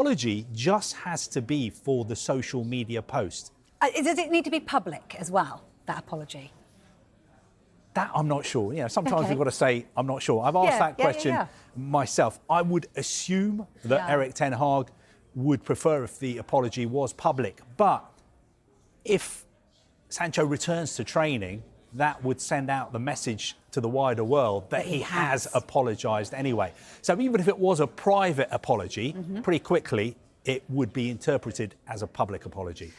Apology just has to be for the social media post. Does it need to be public as well, that apology? That I'm not sure. You know, sometimes Okay. we've got to say, I'm not sure. I've asked that question myself. I would assume that Erik ten Hag would prefer if the apology was public. But if Sancho returns to training, that would send out the message to the wider world that he has apologised anyway. So even if it was a private apology, pretty quickly it would be interpreted as a public apology.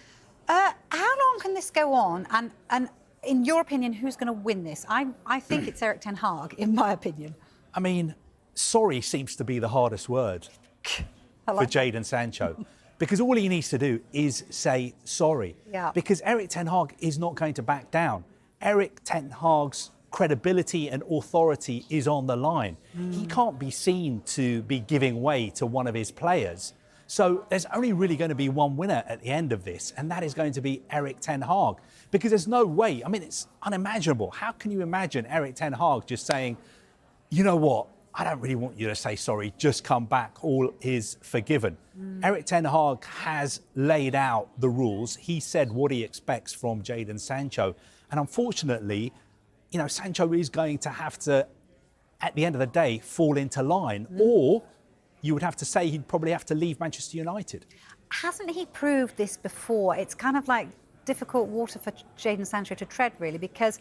How long can this go on? And in your opinion, who's going to win this? I think it's Erik ten Hag, in my opinion. I mean, sorry seems to be the hardest word for Jadon Sancho. Because all he needs to do is say sorry. Because Erik ten Hag is not going to back down. Erik ten Hag's credibility and authority is on the line. He can't be seen to be giving way to one of his players. So there's only really going to be one winner at the end of this, and that is going to be Erik ten Hag. Because there's no way, I mean, it's unimaginable. How can you imagine Erik ten Hag just saying, you know what, I don't really want you to say sorry, just come back, all is forgiven. Erik ten Hag has laid out the rules. He said what he expects from Jadon Sancho. And unfortunately, you know, Sancho is going to have to, at the end of the day, fall into line. Or you would have to say he'd probably have to leave Manchester United. Hasn't he proved this before? It's kind of like difficult water for Jadon Sancho to tread, really, because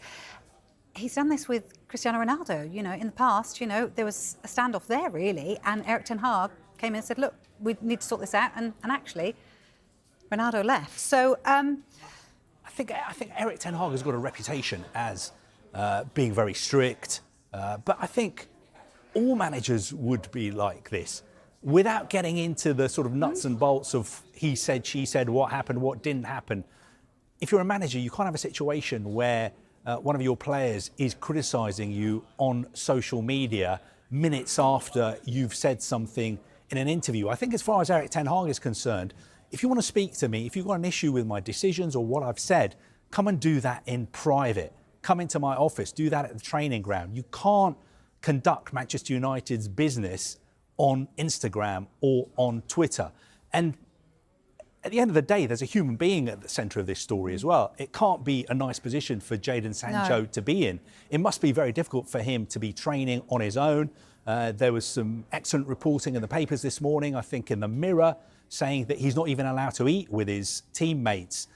he's done this with Cristiano Ronaldo. You know, in the past, you know, there was a standoff there, really, and Erik ten Hag came in and said, look, we need to sort this out, and actually, Ronaldo left. So, I think Erik ten Hag has got a reputation as being very strict, but I think all managers would be like this. Without getting into the sort of nuts and bolts of he said, she said, what happened, what didn't happen. If you're a manager, you can't have a situation where one of your players is criticising you on social media minutes after you've said something in an interview. I think as far as Erik ten Hag is concerned, if you want to speak to me, if you've got an issue with my decisions or what I've said, come and do that in private. Come into my office, do that at the training ground. You can't conduct Manchester United's business on Instagram or on Twitter. And at the end of the day, there's a human being at the centre of this story as well. It can't be a nice position for Jadon Sancho to be in. It must be very difficult for him to be training on his own. There was some excellent reporting in the papers this morning, I think in the Mirror, saying that he's not even allowed to eat with his teammates.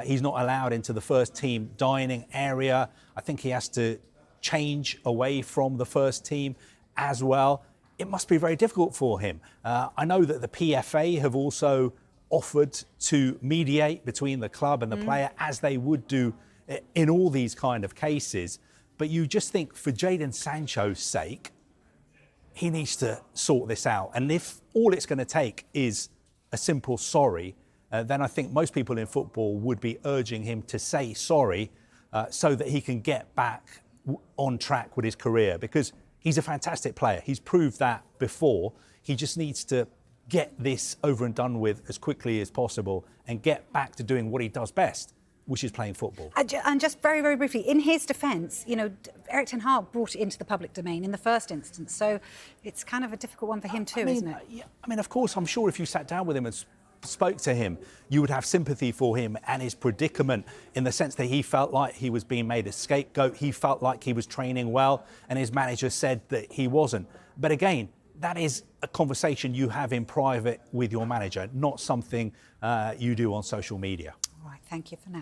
He's not allowed into the first team dining area. I think he has to change away from the first team as well. It must be very difficult for him. I know that the PFA have also offered to mediate between the club and the player, as they would do in all these kind of cases. But you just think for Jadon Sancho's sake, he needs to sort this out. And if all it's going to take is a simple sorry, then I think most people in football would be urging him to say sorry so that he can get back on track with his career, because he's a fantastic player. He's proved that before. He just needs to get this over and done with as quickly as possible and get back to doing what he does best, which is playing football. And just very, very briefly, in his defence, you know, Erik ten Hag brought it into the public domain in the first instance, so it's kind of a difficult one for him too, isn't it? Yeah, I mean, of course, I'm sure if you sat down with him and spoke to him, you would have sympathy for him and his predicament, in the sense that he felt like he was being made a scapegoat. He felt like he was training well, and his manager said that he wasn't. But again, that is a conversation you have in private with your manager, not something you do on social media. All right, thank you for now.